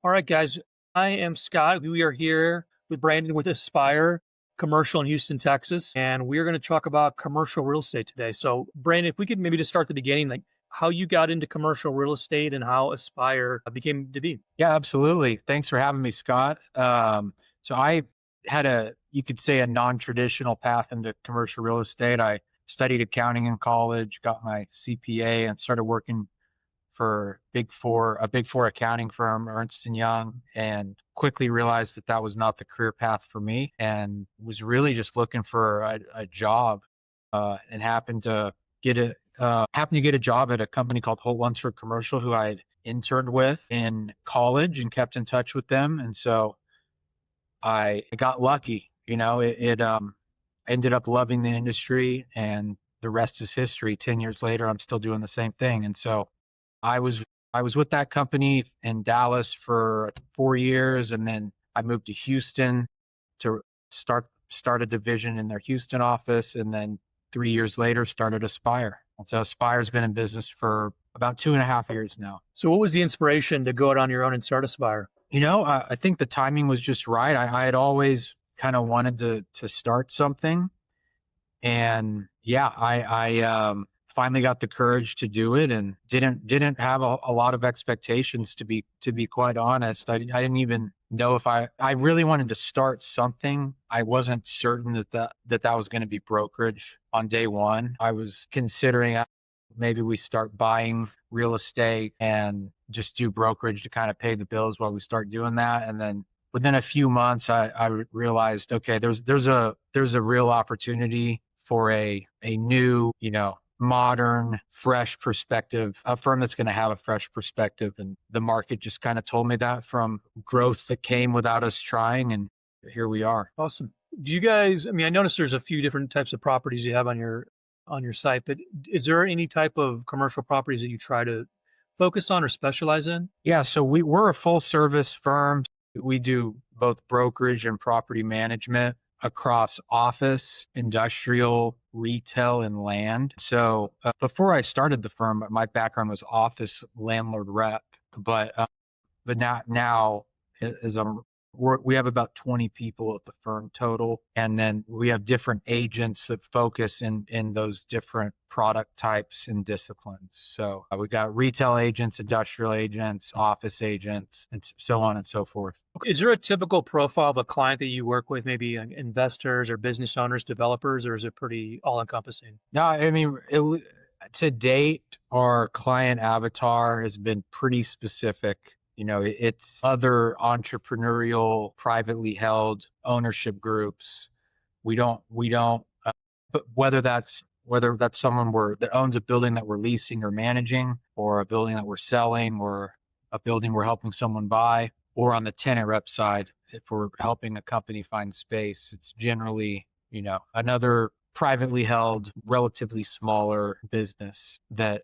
All right, guys. I am Scott. We are here with Brandon with Aspire Commercial in Houston, Texas, and we're going to talk about commercial real estate today. So, Brandon, if we could maybe just start at the beginning, like how you got into commercial real estate and how Aspire became to be. Yeah, absolutely. Thanks for having me, Scott. So I had you could say, a non-traditional path into commercial real estate. I studied accounting in college, got my CPA, and started working for a Big Four accounting firm, Ernst and Young, and quickly realized that that was not the career path for me, and was really just looking for a job, and happened to get a job at a company called Holt Lunsford Commercial, who I'd interned with in college and kept in touch with them. And so I got lucky. I ended up loving the industry, and the rest is history. 10 years later, I'm still doing the same thing. And so I was I was with that company in Dallas for 4 years, and then I moved to Houston to start a division in their Houston office, and then 3 years later started Aspire. And so Aspire's been in business for about 2.5 years now. So, what was the inspiration to go out on your own and start Aspire? I think the timing was just right. I had always kind of wanted to start something, and yeah, I finally got the courage to do it, and didn't have a lot of expectations, to be quite honest. I didn't even know if I really wanted to start something. I wasn't certain that was going to be brokerage on day one. I was considering maybe we start buying real estate and just do brokerage to kind of pay the bills while we start doing that. And then within a few months, I realized, okay, there's a real opportunity for a new, modern, fresh perspective, a firm that's going to have a fresh perspective. And the market just kind of told me that, from growth that came without us trying, and here we are. Awesome. Do you guys, I noticed there's a few different types of properties you have on your site, but is there any type of commercial properties that you try to focus on or specialize in? Yeah, so we're a full service firm. We do both brokerage and property management across office, industrial, retail, and land. So before I started the firm, my background was office landlord rep, but now as we have about 20 people at the firm total, and then we have different agents that focus in those different product types and disciplines. So we got retail agents, industrial agents, office agents, and so on and so forth. Is there a typical profile of a client that you work with, maybe investors or business owners, developers, or is it pretty all-encompassing? No, to date, our client avatar has been pretty specific. It's other entrepreneurial, privately held ownership groups. But whether that's someone that owns a building that we're leasing or managing, or a building that we're selling, or a building we're helping someone buy, or on the tenant rep side, if we're helping a company find space, it's generally, another privately held, relatively smaller business that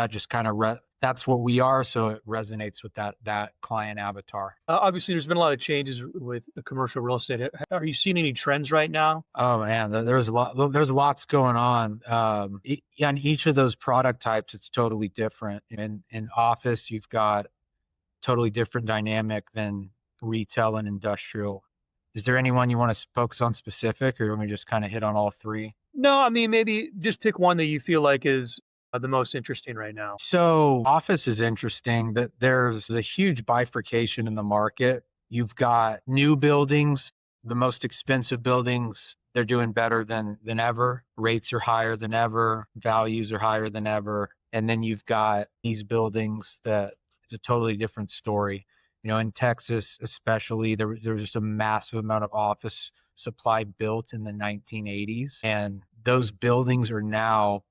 just kind of that's what we are, so it resonates with that client avatar. Obviously, there's been a lot of changes with the commercial real estate. Are you seeing any trends right now? Oh man, there's lots going on. On each of those product types, it's totally different. In office, you've got totally different dynamic than retail and industrial. Is there anyone you want to focus on specific, or you want me to just kind of hit on all three? No, maybe just pick one that you feel like is the most interesting right now. So office is interesting, that there's a huge bifurcation in the market. You've got new buildings, the most expensive buildings, they're doing better than ever. Rates are higher than ever. Values are higher than ever. And then you've got these buildings that it's a totally different story. In Texas, especially, there was just a massive amount of office supply built in the 1980s. And those buildings are now,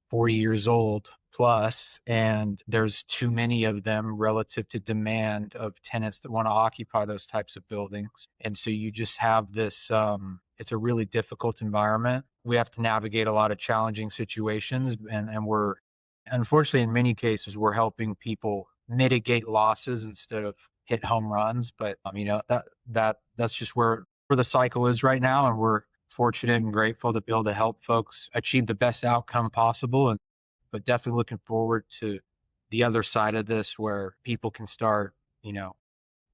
40 years old plus, and there's too many of them relative to demand of tenants that want to occupy those types of buildings. And so you just have this, it's a really difficult environment. We have to navigate a lot of challenging situations, and unfortunately, in many cases, we're helping people mitigate losses instead of hit home runs. But that's just where the cycle is right now, and we're fortunate and grateful to be able to help folks achieve the best outcome possible. But definitely looking forward to the other side of this, where people can start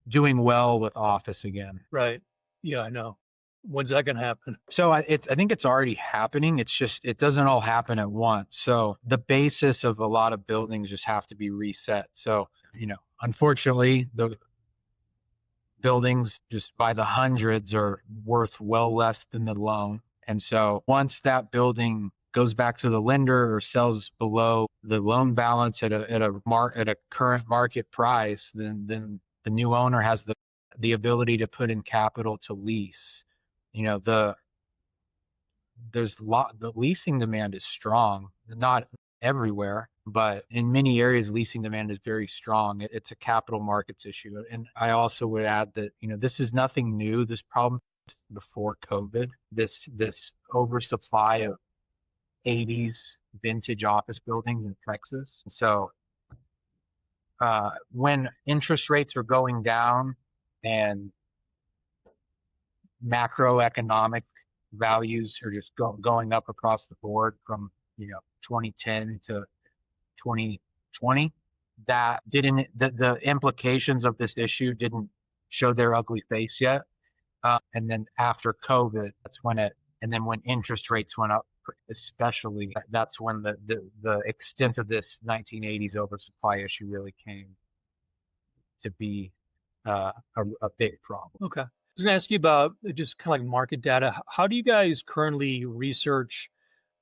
doing well with office again. Right. Yeah, I know. When's that gonna happen? So I think it's already happening. It's just it doesn't all happen at once. So the basis of a lot of buildings just have to be reset. So unfortunately, the buildings just by the hundreds are worth well less than the loan. And so once that building goes back to the lender or sells below the loan balance at a current market price, then the new owner has the ability to put in capital to lease. You know, the leasing demand is strong, not everywhere, but in many areas leasing demand is very strong. It's a capital markets issue. And I also would add that this is nothing new. This problem before COVID, this oversupply of 80s vintage office buildings in Texas. So when interest rates are going down and macroeconomic values are just going up across the board from 2010 to 2020, that didn't the implications of this issue didn't show their ugly face yet. And then after COVID, that's when and then when interest rates went up, especially, that's when the extent of this 1980s oversupply issue really came to be a big problem. Okay. I was going to ask you about just kind of like market data. How do you guys currently research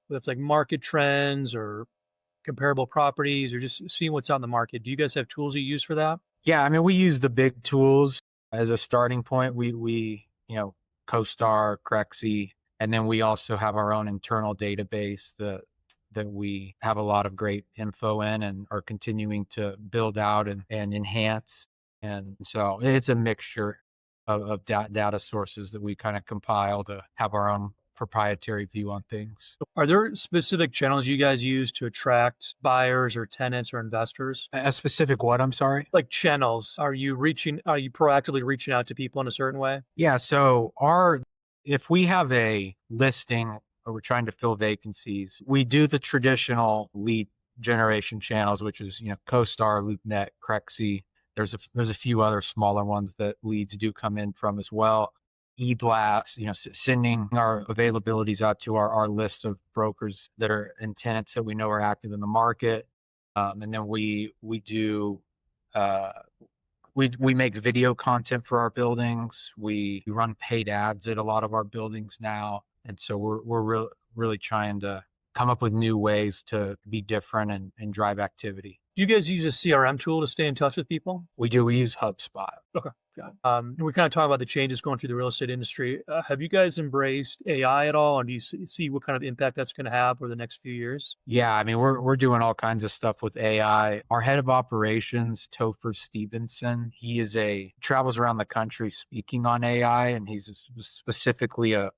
whether it's like market trends or comparable properties or just seeing what's out in the market? Do you guys have tools you use for that? Yeah, I mean, we use the big tools as a starting point. We CoStar, Crexy, and then we also have our own internal database that we have a lot of great info in and are continuing to build out and enhance. And so it's a mixture of data sources that we kind of compile to have our own proprietary view on things. Are there specific channels you guys use to attract buyers or tenants or investors? A specific what? I'm sorry. Like channels, are you proactively reaching out to people in a certain way? Yeah. So if we have a listing or we're trying to fill vacancies, we do the traditional lead generation channels, which is CoStar, LoopNet, Crexy. There's a few other smaller ones that leads do come in from as well. E-blast, sending our availabilities out to our list of brokers that are and tenants that we know are active in the market. And then we do we make video content for our buildings. We run paid ads at a lot of our buildings now, and so we're really trying to come up with new ways to be different and drive activity. Do you guys use a CRM tool to stay in touch with people? We do. We use HubSpot. Okay. Got it. We kind of talk about the changes going through the real estate industry. Have you guys embraced AI at all? And do you see what kind of impact that's going to have over the next few years? Yeah, I mean, we're doing all kinds of stuff with AI. Our head of operations, Topher Stevenson, he travels around the country speaking on AI, and he's specifically a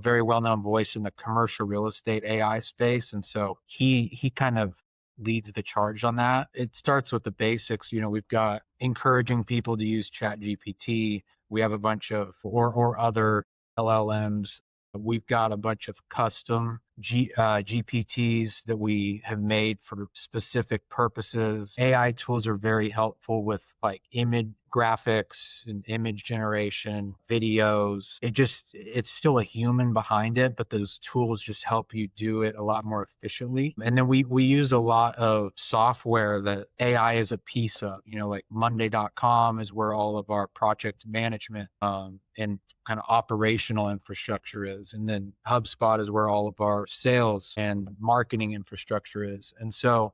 very well-known voice in the commercial real estate AI space. And so he kind of leads the charge on that. It starts with the basics. We've got encouraging people to use ChatGPT. We have a bunch of or other LLMs. We've got a bunch of custom GPTs that we have made for specific purposes. AI tools are very helpful with like image graphics and image generation, videos. It's still a human behind it, but those tools just help you do it a lot more efficiently. And then we use a lot of software that AI is a piece of, like Monday.com is where all of our project management and kind of operational infrastructure is. And then HubSpot is where all of our sales and marketing infrastructure is. And so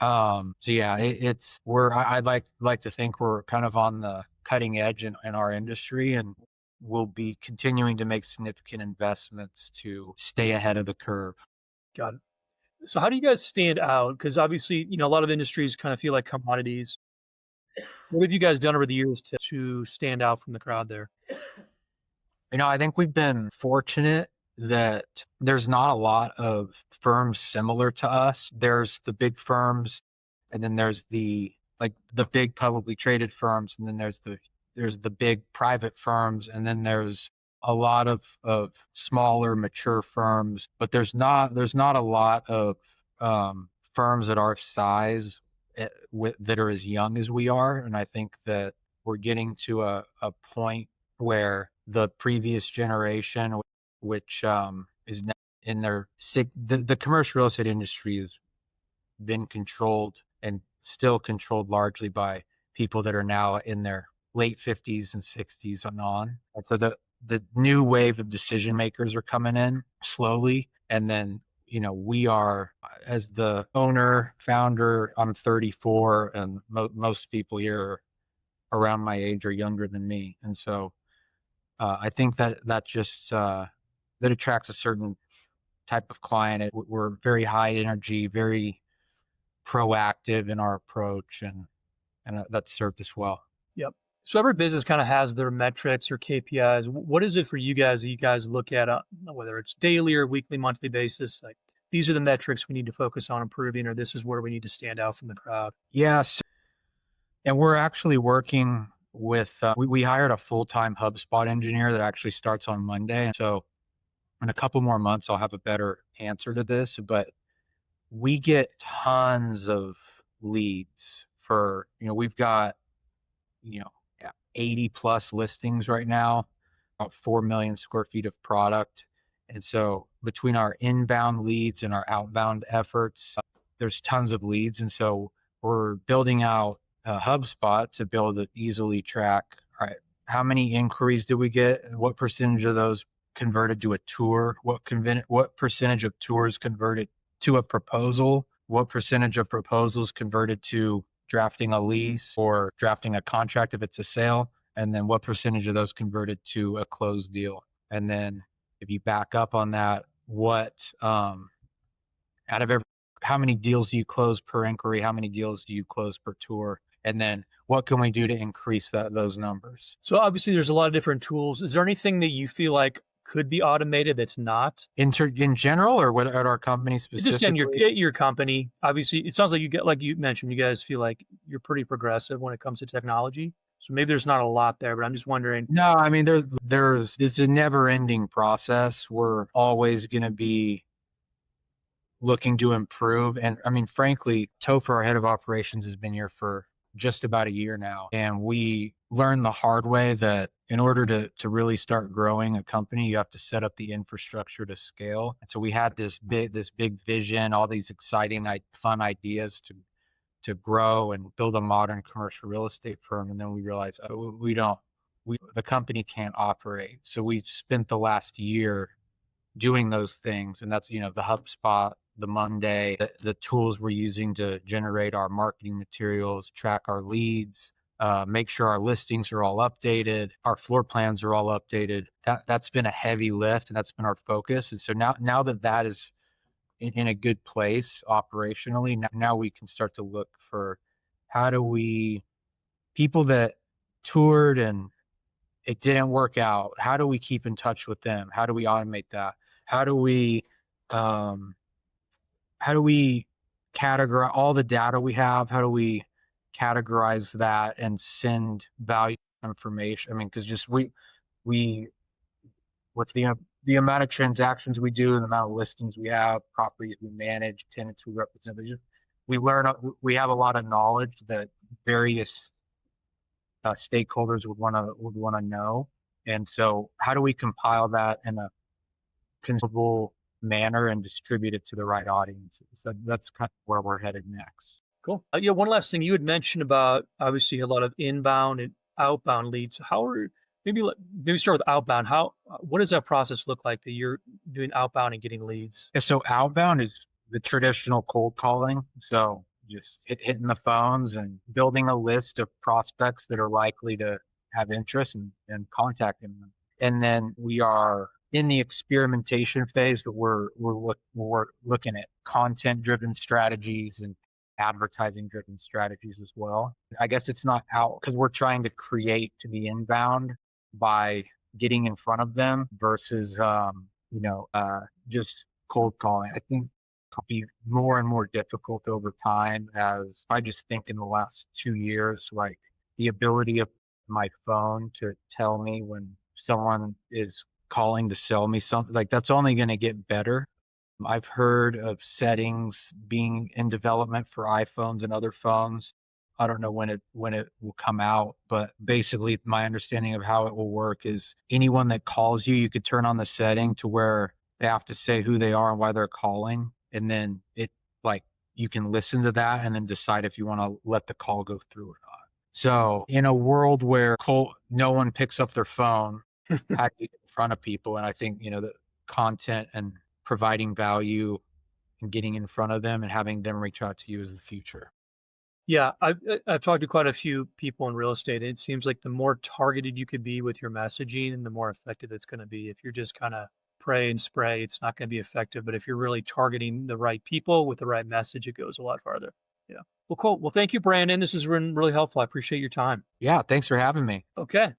yeah, I'd like to think we're kind of on the cutting edge in our industry, and we'll be continuing to make significant investments to stay ahead of the curve. Got it. So how do you guys stand out? Because obviously, a lot of industries kind of feel like commodities. What have you guys done over the years to stand out from the crowd there? I think we've been fortunate that there's not a lot of firms similar to us. There's the big firms, and then there's the big publicly traded firms, and then there's the big private firms, and then there's a lot of smaller mature firms, but there's not a lot of firms at our size that are as young as we are. And I think that we're getting to a point where the previous generation, which is now in their the commercial real estate industry has been controlled and still controlled largely by people that are now in their late 50s and 60s and on. And so the new wave of decision makers are coming in slowly. And then, we are, as the owner, founder, I'm 34, and most people here around my age are younger than me. And so I think that just that attracts a certain type of client. We're very high energy, very proactive in our approach, and that's served us well. Yep. So every business kind of has their metrics or KPIs. What is it for you guys that you guys look at, whether it's daily or weekly, monthly basis? Like, these are the metrics we need to focus on improving, or this is where we need to stand out from the crowd. Yes, and we're actually working with. We hired a full-time HubSpot engineer that actually starts on Monday, and so in a couple more months I'll have a better answer to this. But we get tons of leads for. We've got you know 80 plus listings right now, about 4 million square feet of product. And so between our inbound leads and our outbound efforts, there's tons of leads. And so we're building out HubSpot to be able to easily track, all right, how many inquiries did we get? What percentage of those converted to a tour? What percentage of tours converted to a proposal? What percentage of proposals converted to drafting a lease or drafting a contract if it's a sale? And then what percentage of those converted to a closed deal? And then if you back up on that, how many deals do you close per inquiry? How many deals do you close per tour? And then what can we do to increase those numbers? So obviously there's a lot of different tools. Is there anything that you feel like could be automated that's not? In general, or what at our company specifically? Just in your company. Obviously, it sounds like like you mentioned, you guys feel like you're pretty progressive when it comes to technology. So maybe there's not a lot there, but I'm just wondering. No, I mean, it's a never-ending process. We're always going to be looking to improve. And I mean, frankly, Topher, our head of operations, has been here for just about a year now. And we learned the hard way that in order to really start growing a company, you have to set up the infrastructure to scale. And so we had this big vision, all these exciting, fun ideas to grow and build a modern commercial real estate firm. And then we realized, the company can't operate. So we spent the last year doing those things. And that's, the HubSpot, the Monday, the tools we're using to generate our marketing materials, track our leads, make sure our listings are all updated, our floor plans are all updated. That's been a heavy lift, and that's been our focus. And so now that is in a good place operationally, now we can start to look for people that toured and it didn't work out, how do we keep in touch with them? How do we automate that? How do we categorize all the data we have? How do we categorize that and send value information? I mean, because just we with the amount of transactions we do and the amount of listings we have, properties we manage, tenants we represent, we have a lot of knowledge that various stakeholders would want to know. And so how do we compile that in a consumable manner and distribute it to the right audiences? That's kind of where we're headed next. Cool. Yeah, one last thing. You had mentioned about obviously a lot of inbound and outbound leads. Maybe start with outbound. What does that process look like that you're doing outbound and getting leads? Yeah, so outbound is the traditional cold calling. So just hitting the phones and building a list of prospects that are likely to have interest and contacting them. And then we are in the experimentation phase, but we're looking at content-driven strategies and advertising-driven strategies as well. I guess it's not out because we're trying to create to the inbound by getting in front of them versus just cold calling. I think it'll be more and more difficult over time, as I just think in the last 2 years, like the ability of my phone to tell me when someone is calling to sell me something, like that's only going to get better. I've heard of settings being in development for iPhones and other phones. I don't know when it will come out, but basically my understanding of how it will work is anyone that calls you, you could turn on the setting to where they have to say who they are and why they're calling, and then it like you can listen to that and then decide if you want to let the call go through or not. So in a world where no one picks up their phone, how do you get in front of people? And I think, the content and providing value and getting in front of them and having them reach out to you is the future. Yeah, I've talked to quite a few people in real estate. And it seems like the more targeted you could be with your messaging, and the more effective it's going to be. If you're just kind of pray and spray, it's not going to be effective. But if you're really targeting the right people with the right message, it goes a lot farther. Yeah. Well, cool. Well, thank you, Brandon. This has been really helpful. I appreciate your time. Yeah, thanks for having me. Okay.